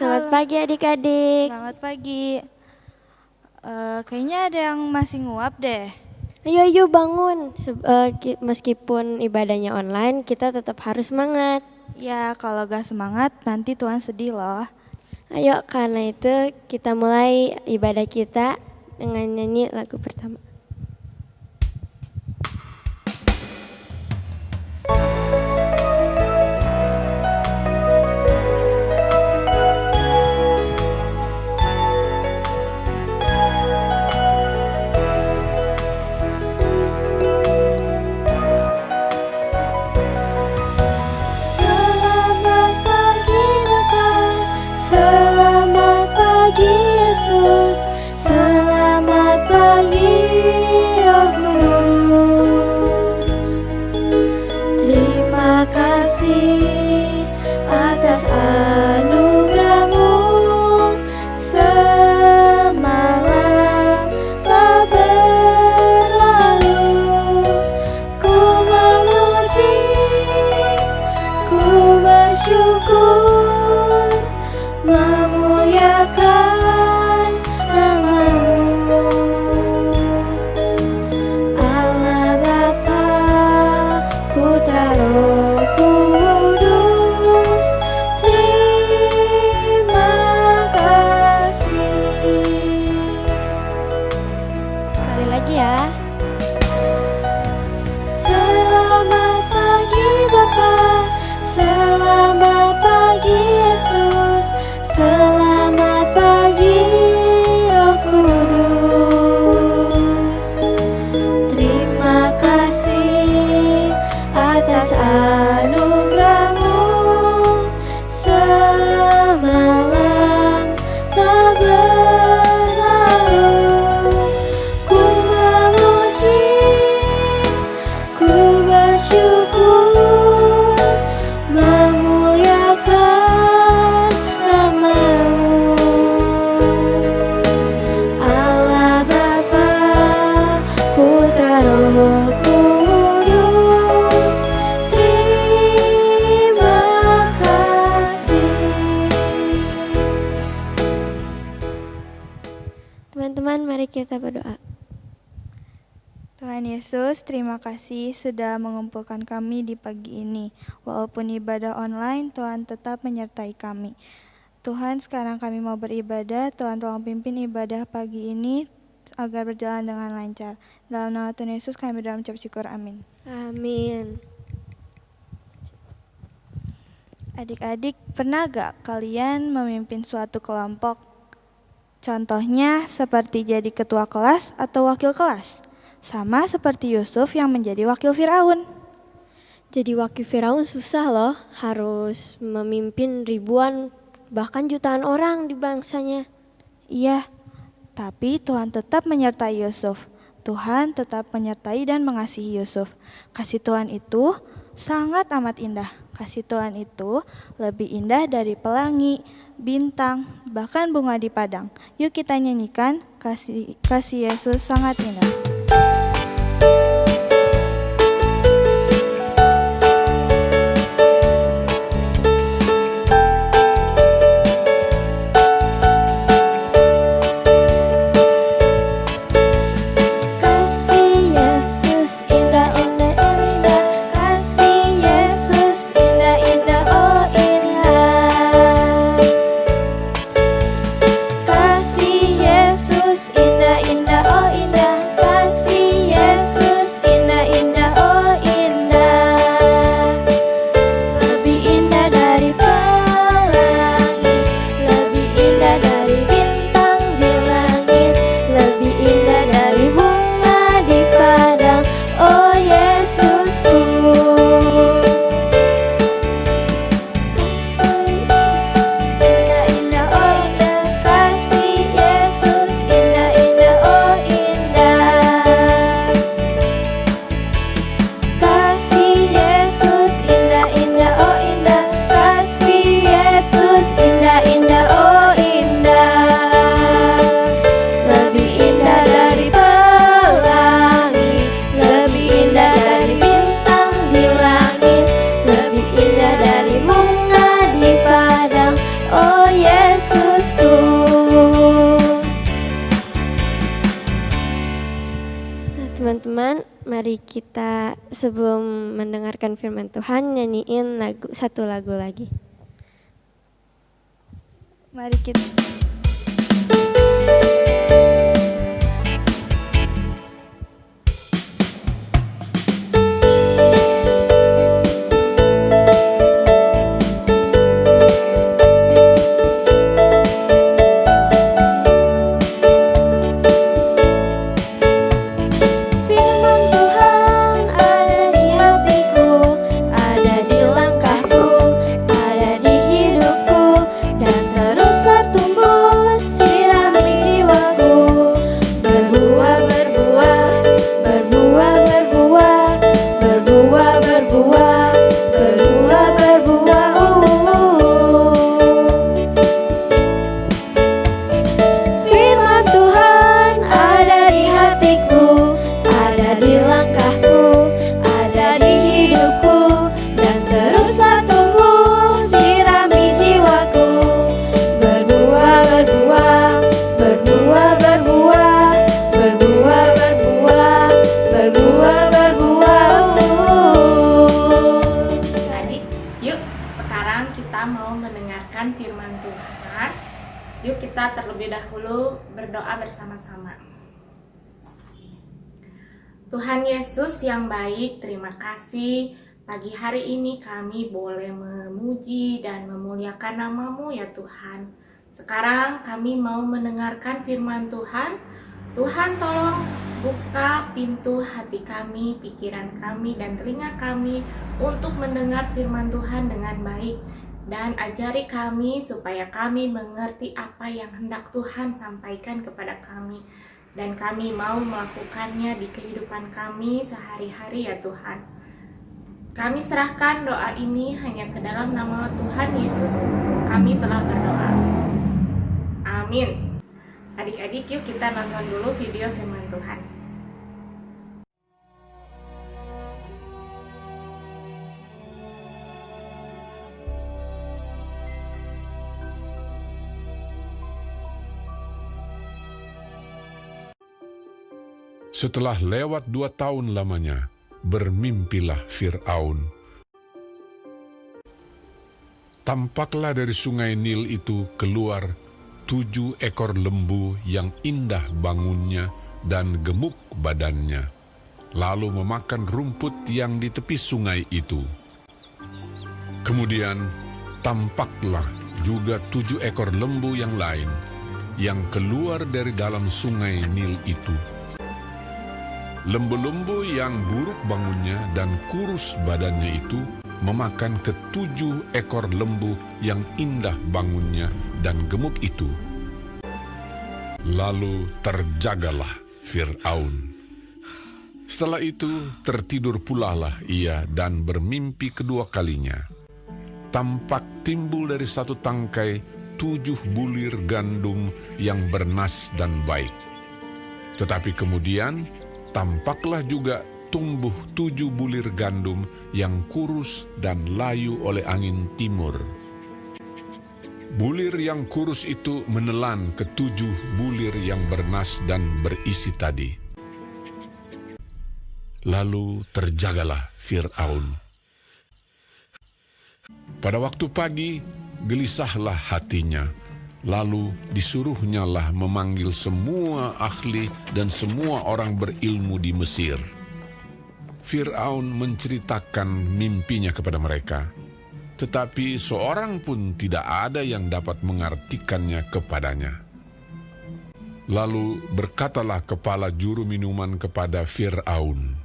Selamat Halo, pagi adik-adik. selamat pagi. Kayaknya ada yang masih nguap deh. Ayo bangun. Meskipun ibadahnya online, kita tetap harus semangat. Ya, kalau gak semangat nanti Tuhan sedih loh. Ayo, karena itu kita mulai ibadah kita dengan nyanyi lagu pertama. Selamat pagi Bapa, selamat pagi Yesus, selamat pagi Roh Kudus. Terima kasih atas anugerah-Mu semalam telah berlalu. Ku memuji, ku bersyukur, memuliakan nama-Mu. Allah Bapa, Putra Roh Kudus, terima kasih. Sekali lagi ya. Selamat pagi Bapa, selamat pagi Yesus, selamat pagi Roh Kudus. Terima kasih atas anugerah-Mu semalam telah berlalu. Ku memuji, ku bersyukur, memuliakan nama-Mu. Allah Bapa, Putra Roh Kudus, terima kasih. Teman-teman, mari kita berdoa. Tuhan Yesus, terima kasih sudah mengumpulkan kami di pagi ini. Walaupun ibadah online, Tuhan tetap menyertai kami. Tuhan, sekarang kami mau beribadah. Tuhan tolong pimpin ibadah pagi ini agar berjalan dengan lancar. Dalam nama Tuhan Yesus kami berdoa mengucap syukur. Amin. Amin. Adik-adik, pernah gak kalian memimpin suatu kelompok? Contohnya seperti jadi ketua kelas atau wakil kelas. Sama seperti Yusuf yang menjadi wakil Firaun. Jadi wakil Firaun susah loh, harus memimpin ribuan bahkan jutaan orang di bangsanya. Iya, tapi Tuhan tetap menyertai Yusuf. Tuhan tetap menyertai dan mengasihi Yusuf. Kasih Tuhan itu sangat amat indah. Kasih Tuhan itu lebih indah dari pelangi, bintang, bahkan bunga di padang. Yuk kita nyanyikan kasih Yesus sangat indah. Kasih Yesus indah, indah, indah. Kasih Yesus indah, indah, oh indah. Kasih Yesus indah, indah, oh indah. mari kita sebelum mendengarkan firman Tuhan nyanyiin satu lagu lagi. Mari kita terlebih dahulu berdoa bersama-sama. Tuhan Yesus yang baik, terima kasih pagi hari ini kami boleh memuji dan memuliakan nama-Mu ya Tuhan. Sekarang kami mau mendengarkan firman Tuhan. Tuhan tolong buka pintu hati kami, pikiran kami, dan telinga kami untuk mendengar firman Tuhan dengan baik. Dan ajari kami supaya kami mengerti apa yang hendak Tuhan sampaikan kepada kami. Dan kami mau melakukannya di kehidupan kami sehari-hari ya Tuhan. Kami serahkan doa ini hanya ke dalam nama Tuhan Yesus. Kami telah berdoa. Amin. Adik-adik, yuk kita nonton dulu video firman Tuhan. Setelah lewat 2 tahun lamanya, bermimpilah Fir'aun. Tampaklah dari sungai Nil itu keluar 7 ekor lembu yang indah bangunnya dan gemuk badannya, lalu memakan rumput yang di tepi sungai itu. Kemudian tampaklah juga 7 ekor lembu yang lain yang keluar dari dalam sungai Nil itu. Lembu-lembu yang buruk bangunnya dan kurus badannya itu memakan ke-7 ekor lembu yang indah bangunnya dan gemuk itu. Lalu terjagalah Fir'aun. Setelah itu tertidur pulalah ia dan bermimpi kedua kalinya. Tampak timbul dari satu tangkai 7 bulir gandum yang bernas dan baik. Tetapi kemudian tampaklah juga tumbuh 7 bulir gandum yang kurus dan layu oleh angin timur. Bulir yang kurus itu menelan ke-7 bulir yang bernas dan berisi tadi. Lalu terjagalah Fir'aun. Pada waktu pagi, gelisahlah hatinya. Lalu disuruhnyalah memanggil semua ahli dan semua orang berilmu di Mesir. Fir'aun menceritakan mimpinya kepada mereka, tetapi seorang pun tidak ada yang dapat mengartikannya kepadanya. Lalu berkatalah kepala juru minuman kepada Fir'aun,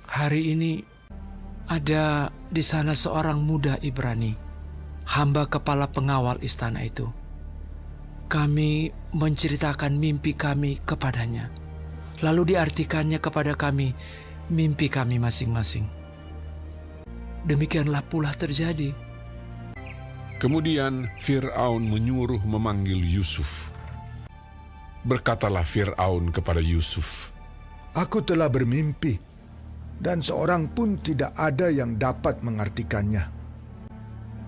"Hari ini ada di sana seorang muda Ibrani, hamba kepala pengawal istana itu. Kami menceritakan mimpi kami kepadanya, lalu diartikannya kepada kami mimpi kami masing-masing. Demikianlah pula terjadi." Kemudian Fir'aun menyuruh memanggil Yusuf. Berkatalah Fir'aun kepada Yusuf, "Aku telah bermimpi, dan seorang pun tidak ada yang dapat mengartikannya.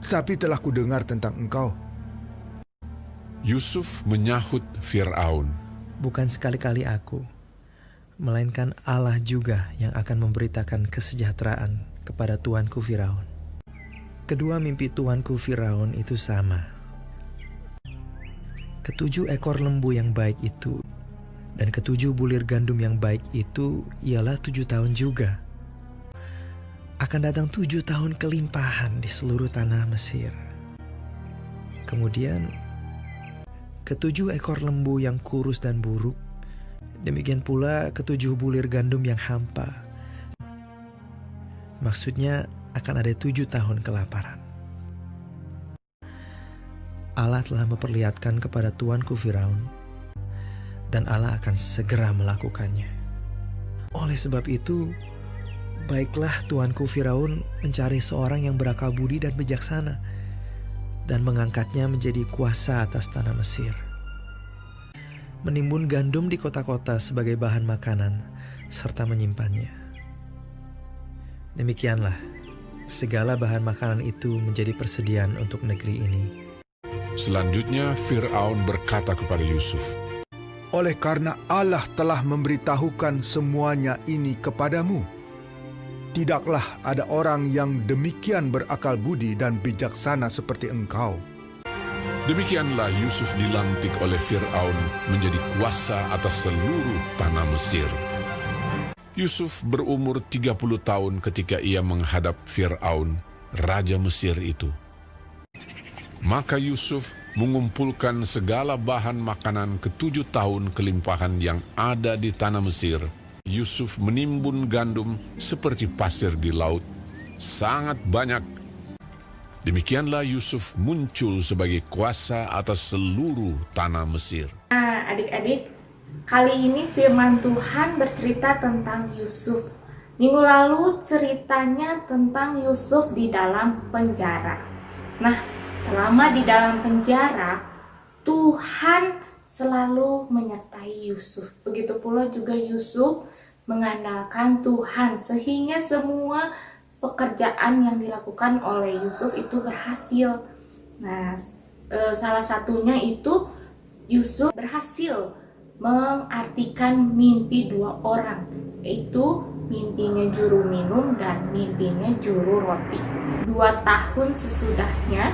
Tetapi telah kudengar tentang engkau." Yusuf menyahut Fir'aun, "Bukan sekali-kali aku melainkan Allah juga yang akan memberitakan kesejahteraan kepada tuanku Firaun. Kedua mimpi tuanku Firaun itu sama. Ketujuh ekor lembu yang baik itu dan ketujuh bulir gandum yang baik itu ialah 7 tahun juga. Akan datang 7 tahun kelimpahan di seluruh tanah Mesir. Kemudian ketujuh ekor lembu yang kurus dan buruk, demikian pula ketujuh bulir gandum yang hampa. Maksudnya akan ada 7 tahun kelaparan. Allah telah memperlihatkan kepada tuanku Firaun, dan Allah akan segera melakukannya. Oleh sebab itu, baiklah tuanku Firaun mencari seorang yang berakal budi dan bijaksana, dan mengangkatnya menjadi kuasa atas tanah Mesir. Menimbun gandum di kota-kota sebagai bahan makanan, serta menyimpannya. Demikianlah, segala bahan makanan itu menjadi persediaan untuk negeri ini. Selanjutnya Fir'aun berkata kepada Yusuf, Oleh karena Allah telah memberitahukan semuanya ini kepadamu, tidaklah ada orang yang demikian berakal budi dan bijaksana seperti engkau. demikianlah Yusuf dilantik oleh Fir'aun menjadi kuasa atas seluruh tanah Mesir. Yusuf berumur 30 tahun ketika ia menghadap Fir'aun, raja Mesir itu. Maka Yusuf mengumpulkan segala bahan makanan ke-7 tahun kelimpahan yang ada di tanah Mesir. Yusuf menimbun gandum seperti pasir di laut, sangat banyak. Demikianlah Yusuf muncul sebagai kuasa atas seluruh tanah Mesir. Nah, adik-adik, kali ini firman Tuhan bercerita tentang Yusuf. Minggu lalu ceritanya tentang Yusuf di dalam penjara. Nah, selama di dalam penjara, Tuhan selalu menyertai Yusuf. Begitu pula juga Yusuf mengandalkan Tuhan, sehingga semua pekerjaan yang dilakukan oleh Yusuf itu berhasil. Nah, salah satunya itu Yusuf berhasil mengartikan mimpi 2 orang, yaitu mimpinya juru minum dan mimpinya juru roti. 2 tahun sesudahnya,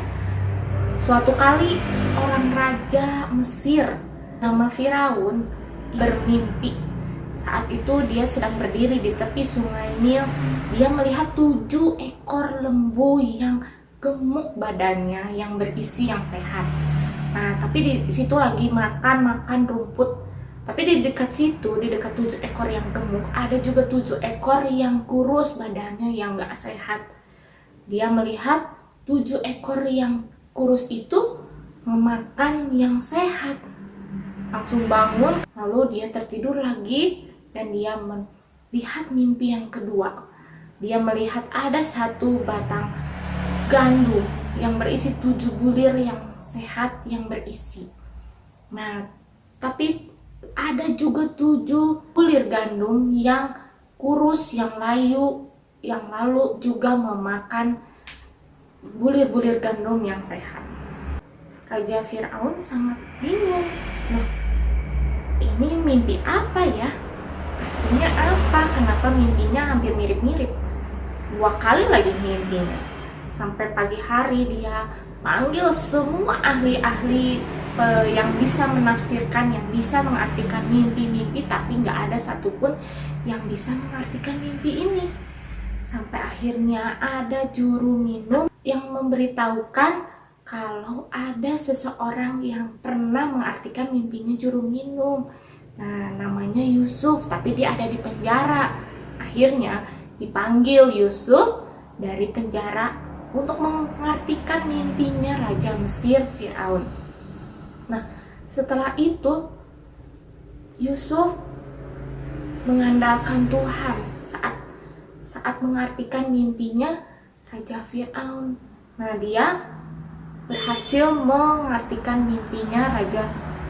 suatu kali seorang raja Mesir nama Firaun bermimpi. Saat itu dia sedang berdiri di tepi sungai Nil. Dia melihat 7 ekor lembu yang gemuk badannya, yang berisi, yang sehat. Nah, tapi di situ lagi makan rumput. Tapi di dekat situ, di dekat 7 ekor yang gemuk, ada juga 7 ekor yang kurus badannya, yang gak sehat. Dia melihat 7 ekor yang kurus itu memakan yang sehat. Langsung bangun, lalu dia tertidur lagi, dan dia melihat mimpi yang kedua. Dia melihat ada 1 batang gandum yang berisi 7 bulir yang sehat, yang berisi. Nah, tapi ada juga 7 bulir gandum yang kurus, yang layu, yang lalu juga memakan bulir-bulir gandum yang sehat. Raja Fir'aun sangat bingung. Loh, ini mimpi apa ya? Artinya apa? Kenapa mimpinya hampir mirip-mirip? 2 kali lagi mimpinya. Sampai pagi hari dia panggil semua ahli-ahli yang bisa menafsirkan, yang bisa mengartikan mimpi-mimpi, tapi nggak ada satupun yang bisa mengartikan mimpi ini. Sampai akhirnya ada juru minum yang memberitahukan kalau ada seseorang yang pernah mengartikan mimpinya juru minum. Nah, namanya Yusuf, tapi dia ada di penjara. Akhirnya dipanggil Yusuf dari penjara untuk mengartikan mimpinya Raja Mesir Fir'aun. Nah, setelah itu Yusuf mengandalkan Tuhan saat mengartikan mimpinya Raja Fir'aun. Nah, dia berhasil mengartikan mimpinya Raja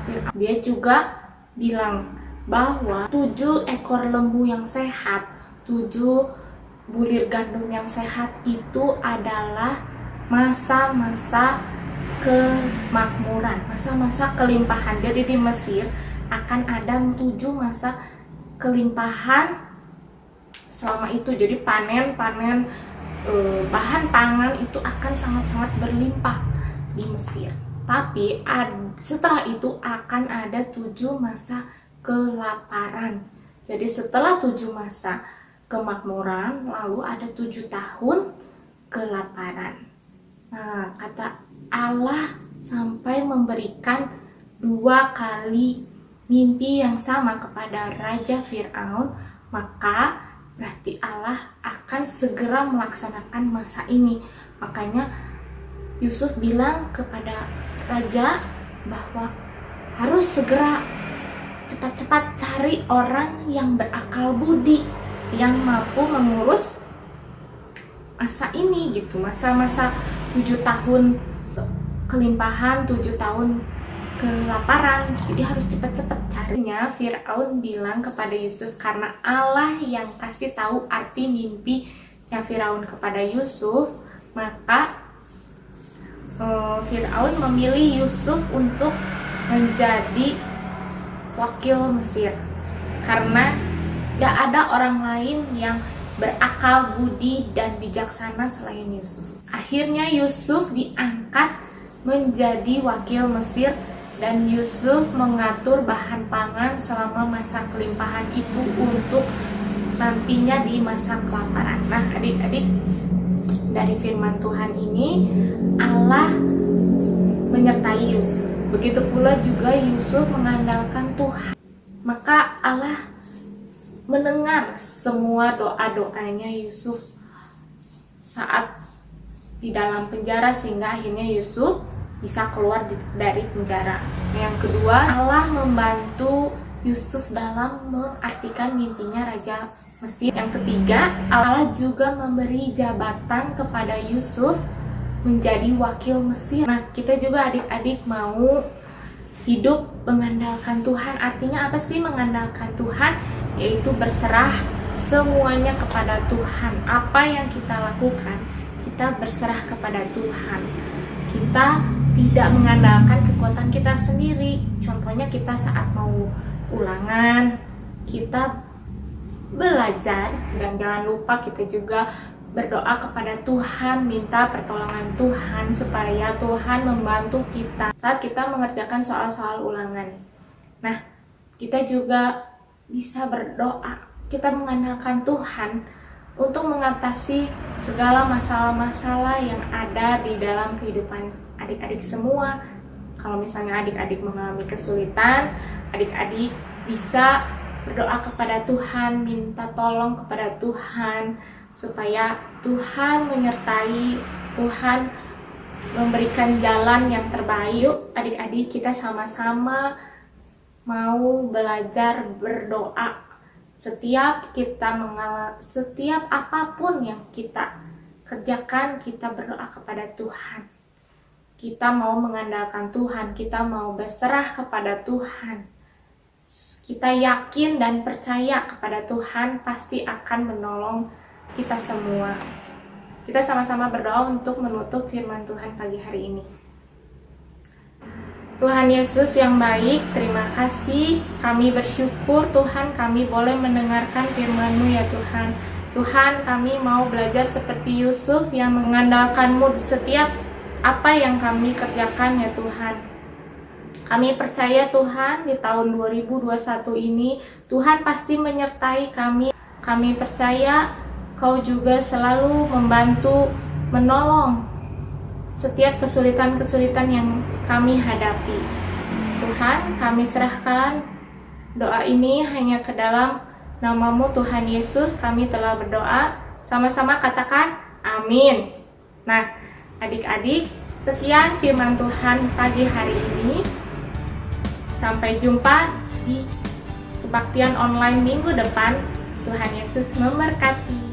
Fir'aun. Dia juga bilang bahwa 7 ekor lembu yang sehat, 7 bulir gandum yang sehat itu adalah masa-masa kemakmuran, masa-masa kelimpahan. Jadi di Mesir akan ada 7 masa kelimpahan selama itu. Jadi panen bahan pangan itu akan sangat-sangat berlimpah di Mesir. Tapi setelah itu akan ada 7 masa kelaparan. Jadi setelah 7 masa kemakmuran, lalu ada 7 tahun kelaparan. Nah, kata Allah sampai memberikan 2 kali mimpi yang sama kepada Raja Fir'aun, maka berarti Allah akan segera melaksanakan masa ini. Makanya Yusuf bilang kepada Raja bahwa harus segera cepat-cepat cari orang yang berakal budi, yang mampu mengurus masa ini gitu, masa-masa 7 tahun kelimpahan, 7 tahun kelaparan. Jadi harus cepat-cepat carinya. Fir'aun bilang kepada Yusuf, karena Allah yang kasih tahu arti mimpinya Fir'aun kepada Yusuf, maka Fir'aun memilih Yusuf untuk menjadi wakil Mesir, karena gak ada orang lain yang berakal budi dan bijaksana selain Yusuf. Akhirnya Yusuf diangkat menjadi wakil Mesir, dan Yusuf mengatur bahan pangan selama masa kelimpahan itu untuk nantinya di masa kelaparan. Nah, adik-adik, dari firman Tuhan ini Allah menyertai Yusuf. Begitu pula juga Yusuf mengandalkan Tuhan. Maka Allah mendengar semua doa-doanya Yusuf saat di dalam penjara, sehingga akhirnya Yusuf bisa keluar dari penjara. Yang kedua, Allah membantu Yusuf dalam mengartikan mimpinya Raja Mesir. Yang ketiga, Allah juga memberi jabatan kepada Yusuf menjadi wakil Mesir. Nah, kita juga adik-adik mau hidup mengandalkan Tuhan. Artinya apa sih mengandalkan Tuhan? Yaitu berserah semuanya kepada Tuhan. Apa yang kita lakukan, kita berserah kepada Tuhan. Kita tidak mengandalkan kekuatan kita sendiri. Contohnya kita saat mau ulangan, kita belajar, dan jangan lupa kita juga berdoa kepada Tuhan, minta pertolongan Tuhan supaya Tuhan membantu kita saat kita mengerjakan soal-soal ulangan. Nah, kita juga bisa berdoa, kita mengandalkan Tuhan untuk mengatasi segala masalah-masalah yang ada di dalam kehidupan adik-adik semua. Kalau misalnya adik-adik mengalami kesulitan, adik-adik bisa berdoa kepada Tuhan, minta tolong kepada Tuhan supaya Tuhan menyertai, Tuhan memberikan jalan yang terbaik. Yuk adik-adik, kita sama-sama mau belajar berdoa. Setiap apapun yang kita kerjakan, kita berdoa kepada Tuhan. Kita mau mengandalkan Tuhan, kita mau berserah kepada Tuhan. Kita yakin dan percaya kepada Tuhan pasti akan menolong kita semua. Kita sama-sama berdoa untuk menutup firman Tuhan pagi hari ini. Tuhan Yesus yang baik, terima kasih. Kami bersyukur Tuhan, kami boleh mendengarkan firman-Mu ya Tuhan. Tuhan, kami mau belajar seperti Yusuf yang mengandalkan-Mu di setiap apa yang kami kerjakan ya Tuhan. Kami percaya Tuhan, di tahun 2021 ini Tuhan pasti menyertai kami. Kami percaya Kau juga selalu membantu, menolong setiap kesulitan-kesulitan yang kami hadapi. Tuhan, kami serahkan doa ini hanya ke dalam nama-Mu Tuhan Yesus. Kami telah berdoa, sama-sama katakan amin. Nah, adik-adik, sekian firman Tuhan pagi hari ini. Sampai jumpa di kebaktian online minggu depan. Tuhan Yesus memberkati.